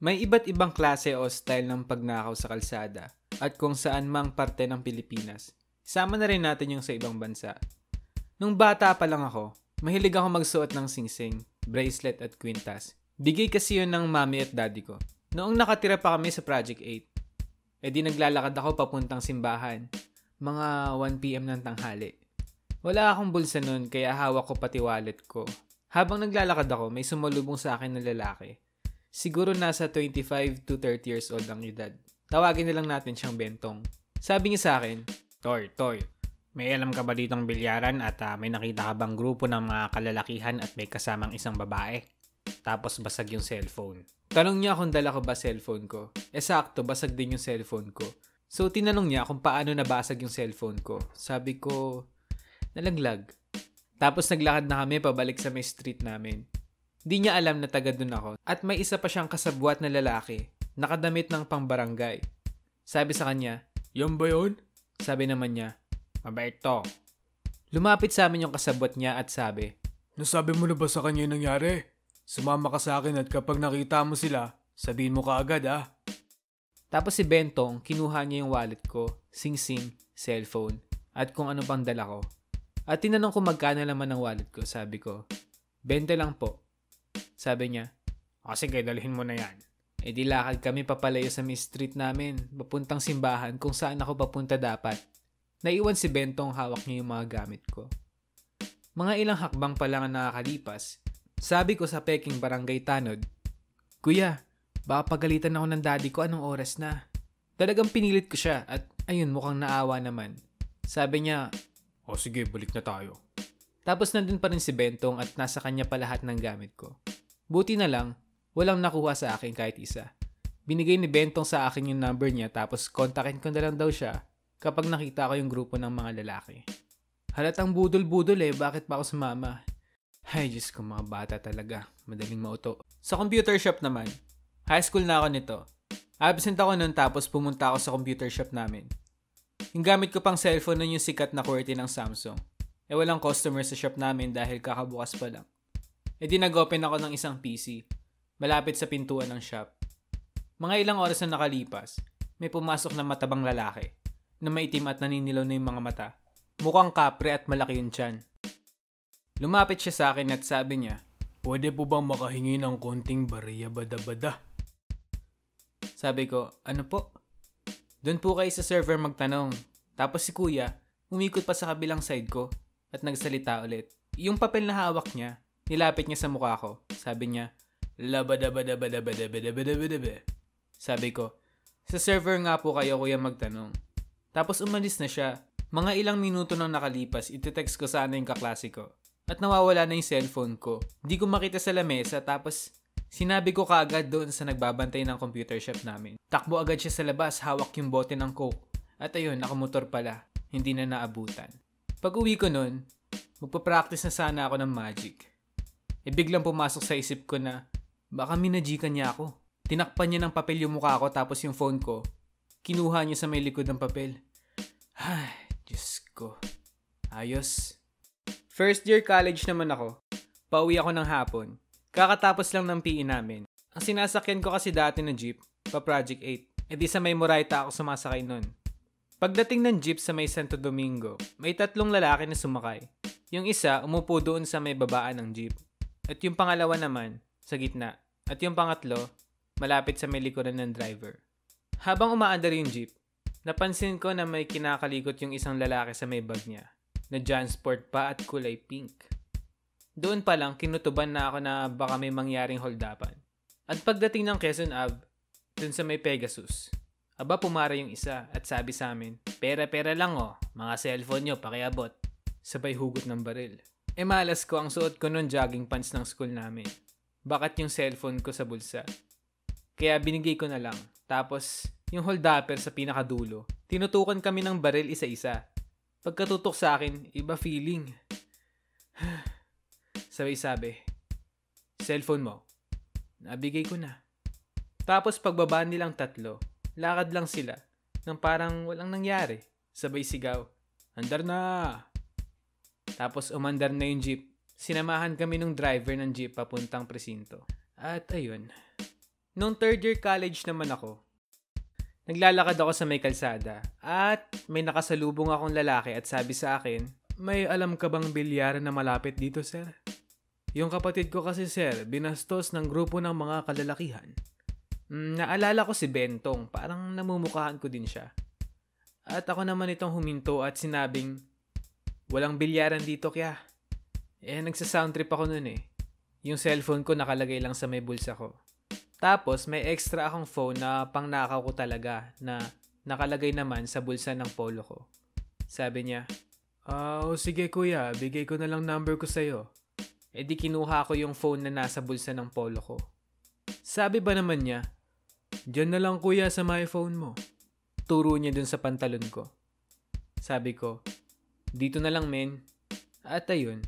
May iba't ibang klase o style ng pagnakaw sa kalsada at kung saan mang parte ng Pilipinas. Isama na rin natin yung sa ibang bansa. Nung bata pa lang ako, mahilig ako magsuot ng singsing, bracelet at kwintas. Bigay kasi yun ng mami at daddy ko. Noong nakatira pa kami sa Project 8, di naglalakad ako papuntang simbahan, mga 1 PM ng tanghali. Wala akong bulsa nun kaya hawak ko pati wallet ko. Habang naglalakad ako, may sumalubong sa akin na lalaki. Siguro nasa 25 to 30 years old ang edad. Tawagin na lang natin siyang Bentong. Sabi niya sa akin, Toy, may alam ka ba ditong bilyaran at may nakita ka bang grupo ng mga kalalakihan at may kasamang isang babae? Tapos basag yung cellphone. Tanong niya kung dala ko ba cellphone ko. Sakto, basag din yung cellphone ko. So tinanong niya kung paano nabasag yung cellphone ko. Sabi ko, nalaglag. Tapos naglakad na kami pabalik sa may street namin. Di niya alam na taga dun ako. At may isa pa siyang kasabwat na lalaki. Nakadamit ng pangbarangay. Sabi sa kanya, "Yan ba yun?" Sabi naman niya, "Mabait to." Lumapit sa amin yung kasabwat niya at sabi, "Nasabi mo na ba sa kanya yung nangyari? Sumama ka sa akin at kapag nakita mo sila, sabihin mo kaagad ah." Tapos si Bentong, kinuha niya yung wallet ko, singsing, cellphone, at kung ano pang dala ko. At tinanong ko magkano naman ang wallet ko. Sabi ko, 20 lang po. Sabi niya, sige, dalhin mo na yan. Di lakad kami papalayo sa may street namin, papuntang simbahan kung saan ako papunta dapat. Naiwan si Bentong, hawak niya yung mga gamit ko. Mga ilang hakbang pa lang ang nakakalipas, sabi ko sa peking barangay tanod, "Kuya, baka pagalitan ako ng daddy ko, anong oras na?" Talagang pinilit ko siya at ayun, mukhang naawa naman. Sabi niya, sige, balik na tayo. Tapos nandun pa rin si Bentong at nasa kanya pa lahat ng gamit ko. Buti na lang, walang nakuha sa akin kahit isa. Binigay ni Bentong sa akin yung number niya tapos kontakin ko na lang daw siya kapag nakita ko yung grupo ng mga lalaki. Halatang budol-budol bakit pa ako sumama? Ay, Diyos ko, mga bata talaga. Madaling mauto. Sa computer shop naman, high school na ako nito. Absent ako nun tapos pumunta ako sa computer shop namin. Yung gamit ko pang cellphone nun yung sikat na QWERTY ng Samsung. Walang customer sa shop namin dahil kakabukas pa lang. Di nag-open ako ng isang PC, malapit sa pintuan ng shop. Mga ilang oras na nakalipas, may pumasok na matabang lalaki na maitim at naninilaw na yung mga mata. Mukhang kapre at malaki yung tiyan. Lumapit siya sa akin at sabi niya, "Pwede po bang makahingi ng konting bariya bada-bada?" Sabi ko, "Ano po?" "Doon po kayo sa server magtanong." Tapos si kuya, umikot pa sa kabilang side ko at nagsalita ulit. Yung papel na hawak niya, nilapit niya sa mukha ko. Sabi niya, "Labadabadabadabadabadabadabadabada." Sabi ko, "Sa server nga po kayo kuya magtanong." Tapos umalis na siya. Mga ilang minuto nang nakalipas, iti-text ko sana yung kaklase ko. At nawawala na yung cellphone ko. Hindi ko makita sa lamesa tapos sinabi ko kaagad doon sa nagbabantay ng computer shop namin. Takbo agad siya sa labas, hawak yung bote ng Coke. At ayun, nakamotor pala. Hindi na naabutan. Pag uwi ko nun, magpa-practice na sana ako ng magic. Biglang pumasok sa isip ko na baka minajikan niya ako. Tinakpan niya ng papel yung mukha ko tapos yung phone ko, kinuha niya sa may likod ng papel. Ay, Diyos ko. Ayos. First year college naman ako. Pauwi ako ng hapon. Kakatapos lang ng PE namin. Ang sinasakyan ko kasi dati na jeep, pa Project 8. Di sa may Moraita ako sumasakay nun. Pagdating ng jeep sa may Santo Domingo, may 3 lalaki na sumakay. Yung isa, umupo doon sa may babaan ng jeep. At yung pangalawa naman, sa gitna. At yung pangatlo, malapit sa may likuran ng driver. Habang umaandar yung jeep, napansin ko na may kinakalikot yung isang lalaki sa may bag niya, na Jansport pa at kulay pink. Doon pa lang, kinutuban na ako na baka may mangyaring holdapan. At pagdating ng Quezon Ave, dun sa may Pegasus, pumara yung isa at sabi sa amin, "Pera-pera lang mga cellphone nyo pakiabot." Sabay hugot ng baril. Malas ko, ang suot ko nun jogging pants ng school namin. Bakit yung cellphone ko sa bulsa? Kaya binigay ko na lang. Tapos, yung holdapper sa pinakadulo, tinutukan kami ng baril isa-isa. Pagkatutok sa akin, iba feeling. Sabay sabi, "Cellphone mo." Nabigay ko na. Tapos pagbaba nilang 3, lakad lang sila nang parang walang nangyari. Sabay sigaw, "Andar na!" Tapos umandar na yung jeep. Sinamahan kami ng driver ng jeep papuntang presinto. At ayun, Nung third year college naman ako, naglalakad ako sa may kalsada at may nakasalubong akong lalaki at sabi sa akin, May alam ka bang bilyaran na malapit dito, sir? Yung kapatid ko kasi, sir, binastos ng grupo ng mga kalalakihan. Naalala ko si Bentong, parang namumukhaan ko din siya. At ako naman itong huminto at sinabing, walang bilyaran dito kaya. Nagsa-soundtrip ako nun eh. Yung cellphone ko nakalagay lang sa may bulsa ko. Tapos may extra akong phone na pangnakaw ko talaga na nakalagay naman sa bulsa ng polo ko. Sabi niya, sige kuya, bigay ko na lang number ko sa'yo. Di kinuha ko yung phone na nasa bulsa ng polo ko. Sabi ba naman niya, Diyan na lang kuya sa my phone mo. Turo niya dun sa pantalon ko. Sabi ko, dito na lang men. At ayun.